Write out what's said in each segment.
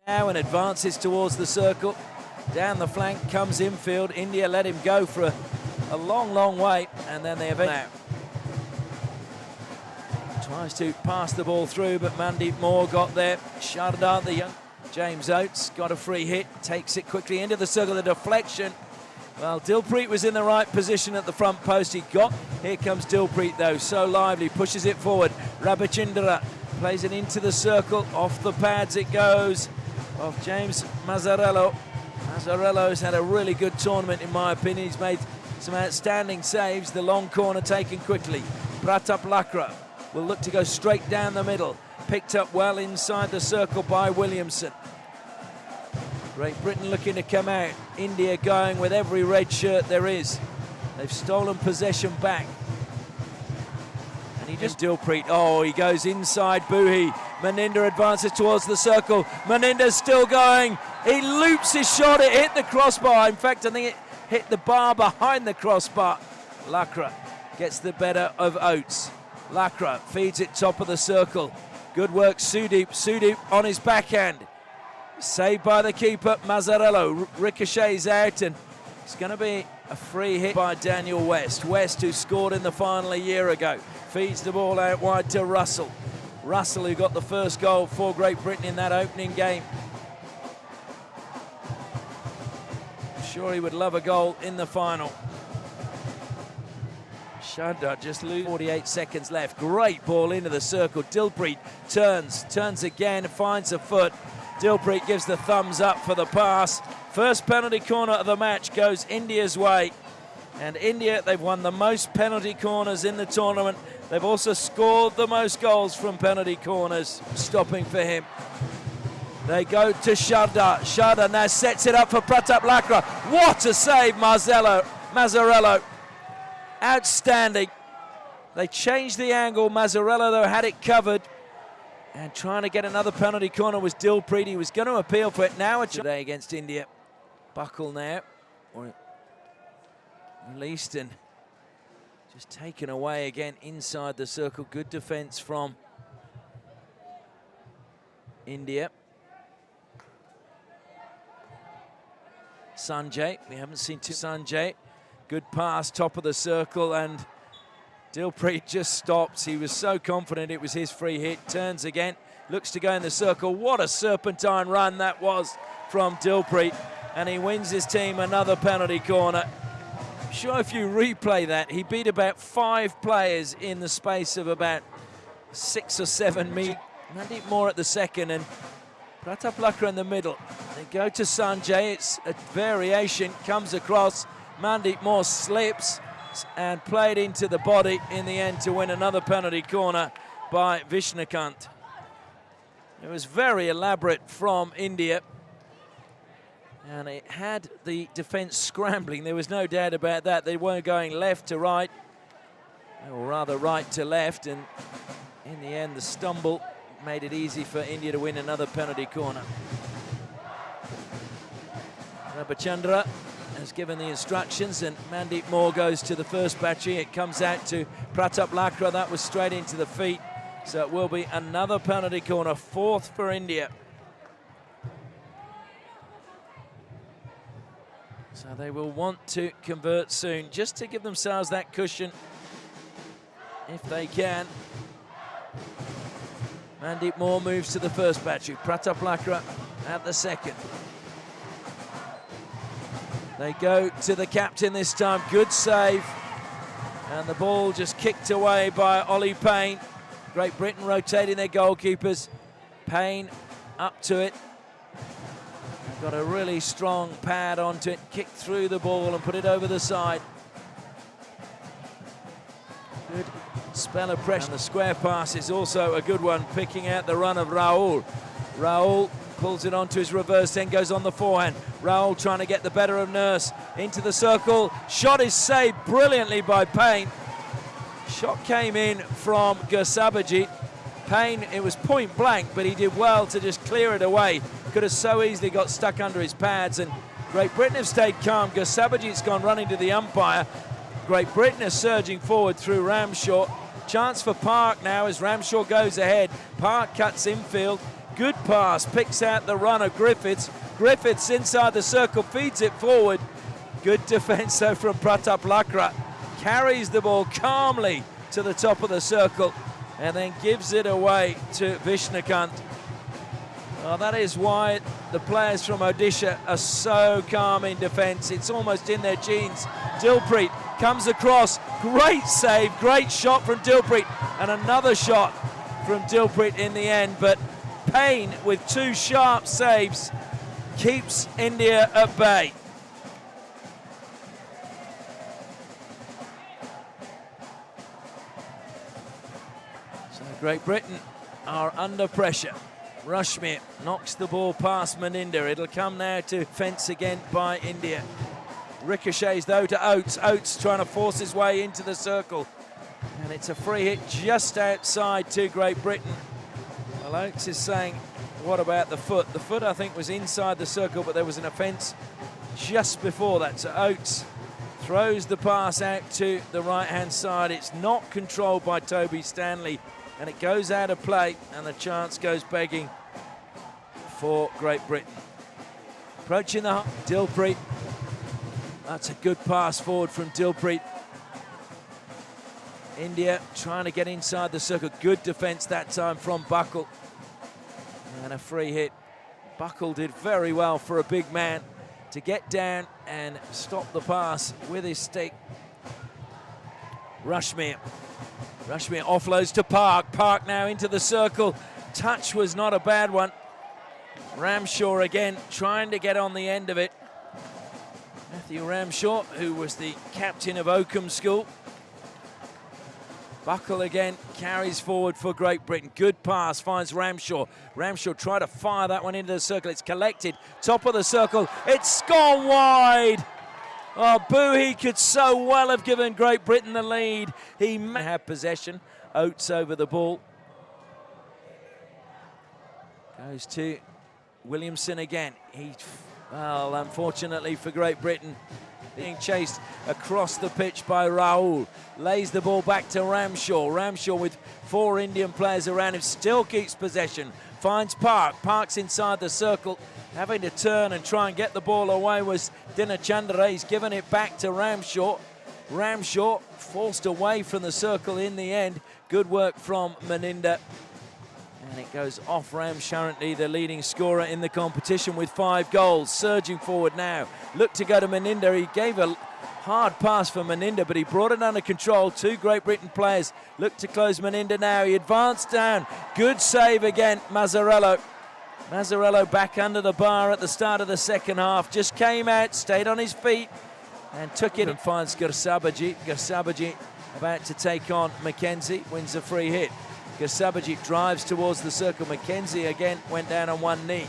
Now and advances towards the circle. Down the flank comes infield. India let him go for a long way, and then they eventually tries to pass the ball through, but Mandeep Moore got there. Sharda, the young James Oates, got a free hit, takes it quickly into the circle, the deflection. Well, Dilpreet was in the right position at the front post. Here comes Dilpreet though, so lively, pushes it forward. Rabichandra plays it into the circle, off the pads it goes, of James Mazzarello. Mazzarello's had a really good tournament in my opinion. He's made some outstanding saves. The long corner taken quickly. Pratap Lakra will look to go straight down the middle. Picked up well inside the circle by Williamson. Great Britain looking to come out. India going with every red shirt there is. They've stolen possession back. And he just Dilpreet. Oh, he goes inside Buhi. Maninder advances towards the circle. Maninder's still going. He loops his shot. It hit the crossbar. In fact, I think it hit the bar behind the crossbar. Lakra gets the better of Oates. Lakra feeds it top of the circle. Good work, Sudeep. Sudeep on his backhand. Saved by the keeper, Mazzarello. Ricochets out, and it's going to be a free hit by Daniel West. West, who scored in the final a year ago, feeds the ball out wide to Russell. Russell, who got the first goal for Great Britain in that opening game. I'm sure he would love a goal in the final. Sharda just lose 48 seconds left. Great ball into the circle. Dilpreet turns again, finds a foot. Dilpreet gives the thumbs up for the pass. First penalty corner of the match goes India's way. And India, they've won the most penalty corners in the tournament. They've also scored the most goals from penalty corners. Stopping for him. They go to Sharda. Sharda now sets it up for Pratap Lakra. What a save, Mazzarello. Outstanding. They changed the angle. Mazzarello, though, had it covered. And trying to get another penalty corner was Dilpreet. He was going to appeal for it. Now a today against India. Buckle now. Or released and just taken away again inside the circle. Good defence from India. Sanjay. We haven't seen Sanjay. Good pass, top of the circle, and Dilpreet just stops. He was so confident it was his free hit. Turns again, looks to go in the circle. What a serpentine run that was from Dilpreet. And he wins his team another penalty corner. I'm sure if you replay that, he beat about 5 players in the space of about 6 or 7 meters. Mandeep Moore at the second and Pratap Lakra in the middle. They go to Sanjay. It's a variation, comes across. Mandeep Moore slips and played into the body in the end to win another penalty corner by Vishnukant. It was very elaborate from India, and it had the defence scrambling. There was no doubt about that. They weren't going left to right, or rather right to left, and in the end the stumble made it easy for India to win another penalty corner. Rabichandra has given the instructions, and Mandeep Moore goes to the first battery. It comes out to Pratap Lakra. That was straight into the feet. So it will be another penalty corner, 4th for India. So they will want to convert soon, just to give themselves that cushion if they can. Mandeep Moore moves to the first battery. Pratap Lakra at the second. They go to the captain this time. Good save. And the ball just kicked away by Ollie Payne. Great Britain rotating their goalkeepers. Payne up to it. Got a really strong pad onto it. Kicked through the ball and put it over the side. Good spell of pressure. And the square pass is also a good one, picking out the run of Rahul. Rahul pulls it onto his reverse, then goes on the forehand. Rahul trying to get the better of Nurse into the circle. Shot is saved brilliantly by Payne. Shot came in from Gursabajit. Payne, it was point blank, but he did well to just clear it away. Could have so easily got stuck under his pads, and Great Britain have stayed calm. Gursabajit's gone running to the umpire. Great Britain is surging forward through Ramshaw. Chance for Park now as Ramshaw goes ahead. Park cuts infield. Good pass, picks out the runner, Griffiths. Griffiths inside the circle, feeds it forward. Good defence though from Pratap Lakra. Carries the ball calmly to the top of the circle and then gives it away to Vishnukant. Well, that is why the players from Odisha are so calm in defence. It's almost in their genes. Dilpreet comes across, great save, great shot from Dilpreet, and another shot from Dilpreet in the end, but Payne with two sharp saves keeps India at bay. So Great Britain are under pressure. Rushmere knocks the ball past Maninder. It'll come now to fence again by India. Ricochets though to Oates. Oates trying to force his way into the circle. And it's a free hit just outside to Great Britain. Well, Oates is saying, what about the foot? The foot, I think, was inside the circle, but there was an offence just before that. So Oates throws the pass out to the right-hand side. It's not controlled by Toby Stanley, and it goes out of play, and the chance goes begging for Great Britain. Approaching the Dilpreet. That's a good pass forward from Dilpreet. India trying to get inside the circle. Good defence that time from Buckle. And a free hit. Buckle did very well for a big man to get down and stop the pass with his stick. Rushmere offloads to Park. Park now into the circle. Touch was not a bad one. Ramshaw again trying to get on the end of it. Matthew Ramshaw, who was the captain of Oakham School. Buckle again carries forward for Great Britain. Good pass, finds Ramshaw. Ramshaw tried to fire that one into the circle. It's collected, top of the circle. It's gone wide. Oh, Boohey could so well have given Great Britain the lead. He may have possession. Oates over the ball. Goes to Williamson again. Well, unfortunately for Great Britain, being chased across the pitch by Rahul. Lays the ball back to Ramshaw. Ramshaw with four Indian players around him, still keeps possession. Finds Park. Park's inside the circle. Having to turn and try and get the ball away was Dinachandra. He's given it back to Ramshaw. Ramshaw forced away from the circle in the end. Good work from Maninder. And it goes off Rams, currently the leading scorer in the competition with 5 goals. Surging forward now. Looked to go to Maninder. He gave a hard pass for Maninder, but he brought it under control. 2 Great Britain players look to close Maninder now. He advanced down. Good save again, Mazzarello. Mazzarello back under the bar at the start of the second half. Just came out, stayed on his feet, and took it and finds Garsabaji. Garsabaji about to take on Mackenzie, wins a free hit. Garsabaji drives towards the circle. Mackenzie again went down on one knee.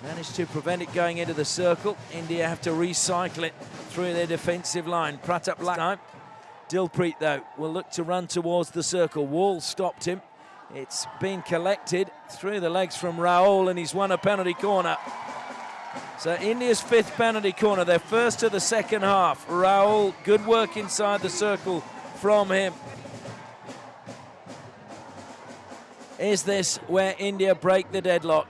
Managed to prevent it going into the circle. India have to recycle it through their defensive line. Pratap Lakra. Dilpreet, though, will look to run towards the circle. Wall stopped him. It's been collected through the legs from Rahul, and he's won a penalty corner. So India's 5th penalty corner, their first of the second half. Rahul, good work inside the circle from him. Is this where India break the deadlock?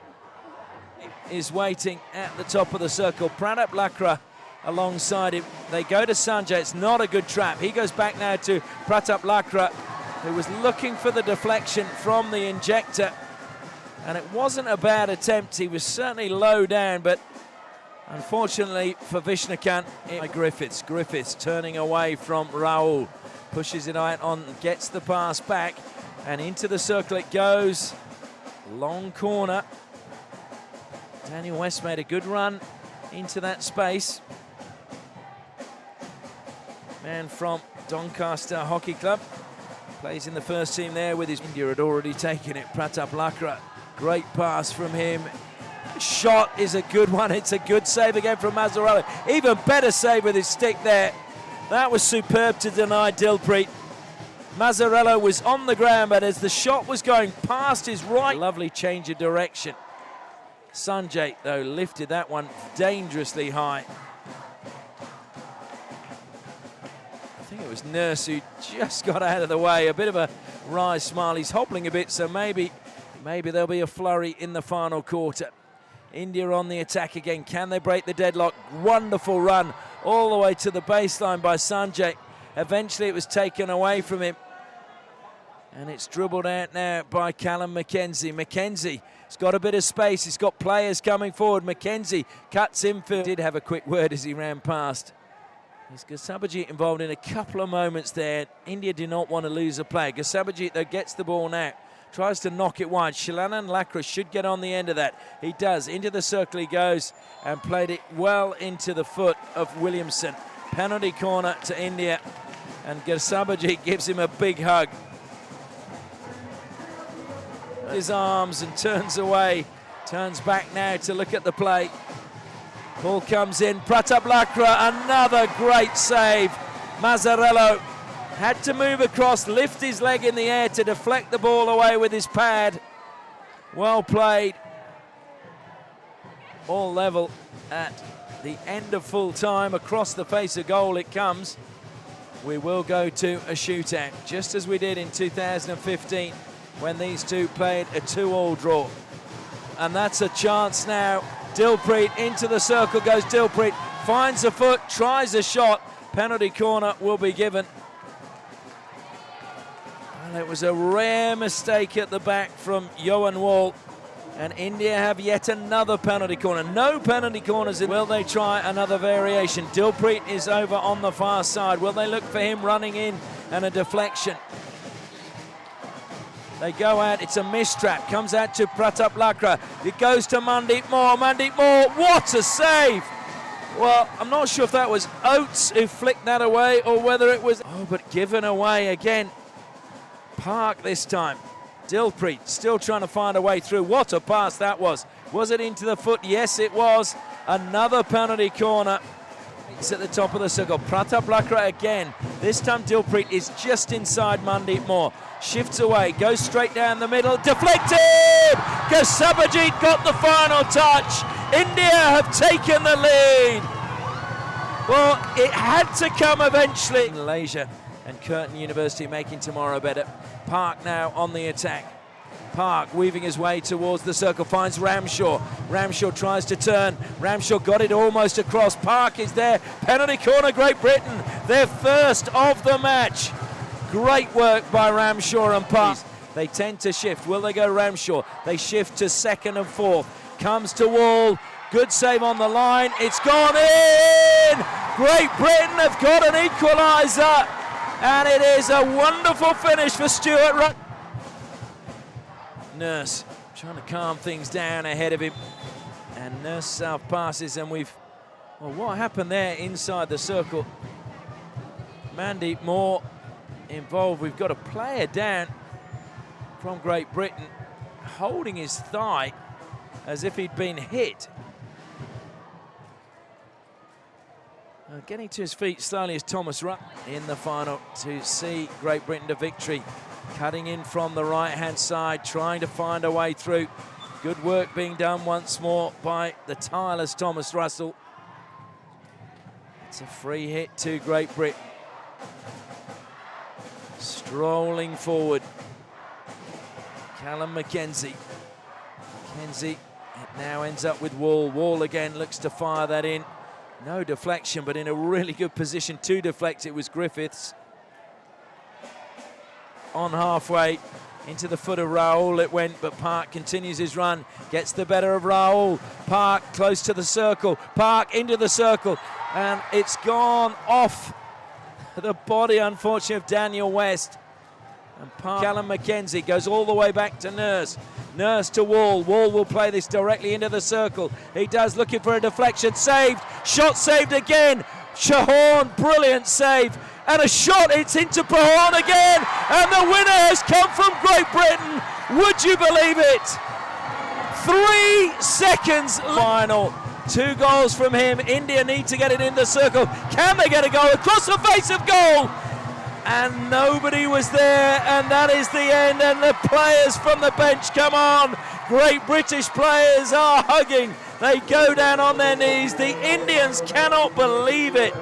Is waiting at the top of the circle. Pratap Lakra alongside him. They go to Sanjay. It's not a good trap. He goes back now to Pratap Lakra, who was looking for the deflection from the injector. And it wasn't a bad attempt. He was certainly low down, but unfortunately for Vishnukant, Griffiths. Griffiths turning away from Rahul. Pushes it out on, gets the pass back. And into the circle it goes. Long corner. Daniel West made a good run into that space. Man from Doncaster Hockey Club. Plays in the first team there with his... India had already taken it. Pratap Lakra. Great pass from him. Shot is a good one. It's a good save again from Mazzarello. Even better save with his stick there. That was superb to deny Dilpreet. Mazzarello was on the ground, but as the shot was going past his right... Lovely change of direction. Sanjay, though, lifted that one dangerously high. I think it was Nurse who just got out of the way. A bit of a wry smile. He's hobbling a bit, so maybe Maybe there'll be a flurry in the final quarter. India on the attack again. Can they break the deadlock? Wonderful run all the way to the baseline by Sanjay. Eventually it was taken away from him. And it's dribbled out now by Callum McKenzie. McKenzie's got a bit of space. He's got players coming forward. McKenzie cuts infield. Did have a quick word as he ran past. There's Gasabajit involved in a couple of moments there. India do not want to lose a player. Gasabajit, though, gets the ball now. Tries to knock it wide. Shilanan Lakra should get on the end of that. He does. Into the circle he goes and played it well into the foot of Williamson. Penalty corner to India. And Gasabajit gives him a big hug. His arms and turns away. Turns back now to look at the play. Ball comes in. Pratap Lakra, another great save. Mazzarello had to move across, lift his leg in the air to deflect the ball away with his pad. Well played. All level at the end of full time. Across the face of goal it comes. We will go to a shootout, just as we did in 2015 when these two played a 2-2 draw. And that's a chance now. Dilpreet into the circle goes Dilpreet, finds a foot, tries a shot. Penalty corner will be given. And it was a rare mistake at the back from Johan Wall. And India have yet another penalty corner. No penalty corners. Will they try another variation? Dilpreet is over on the far side. Will they look for him running in and a deflection? They go out, it's a mistrap, comes out to Pratap Lakra. It goes to Mandeep Moore. Mandeep Moore, what a save! Well, I'm not sure if that was Oates who flicked that away or whether it was... Oh, but given away again. Park this time. Dilpreet still trying to find a way through. What a pass that was. Was it into the foot? Yes, it was. Another penalty corner. It's at the top of the circle. Pratap Lakra again. This time Dilpreet is just inside Mandeep Moore. Shifts away, goes straight down the middle, deflected! Gasabajit got the final touch. India have taken the lead. Well, it had to come eventually. Malaysia and Curtin University making tomorrow better. Park now on the attack. Park weaving his way towards the circle, finds Ramshaw. Ramshaw tries to turn. Ramshaw got it almost across. Park is there. Penalty corner, Great Britain. Their first of the match. Great work by Ramshaw and Park. They tend to shift. Will they go Ramshaw? They shift to second and fourth. Comes to Wall. Good save on the line. It's gone in! Great Britain have got an equaliser. And it is a wonderful finish for Stuart Rudd. Nurse trying to calm things down ahead of him. And Nurse south passes and we've... Well, what happened there inside the circle? Mandeep Moore involved. We've got a player down from Great Britain holding his thigh as if he'd been hit. Getting to his feet slowly is Thomas Rutt in the final to see Great Britain to victory. Cutting in from the right-hand side, trying to find a way through. Good work being done once more by the tireless Thomas Russell. It's a free hit to Great Britain. Strolling forward, Callum McKenzie. McKenzie, it now ends up with Wall. Wall again looks to fire that in. No deflection, but in a really good position to deflect. It was Griffiths. On halfway, into the foot of Rahul it went, but Park continues his run. Gets the better of Rahul. Park close to the circle. Park into the circle. And it's gone off the body, unfortunately, of Daniel West. And Callum McKenzie goes all the way back to Nurse. Nurse to Wall. Wall will play this directly into the circle. He does, looking for a deflection. Saved. Shot saved again. Chauhan, brilliant save. And a shot, it's into Bretain again. And the winner has come from Great Britain. Would you believe it? 3 seconds final. 2 goals from him. India need to get it in the circle. Can they get a goal across the face of goal? And nobody was there, and that is the end. And the players from the bench come on. Great British players are hugging. They go down on their knees. The Indians cannot believe it.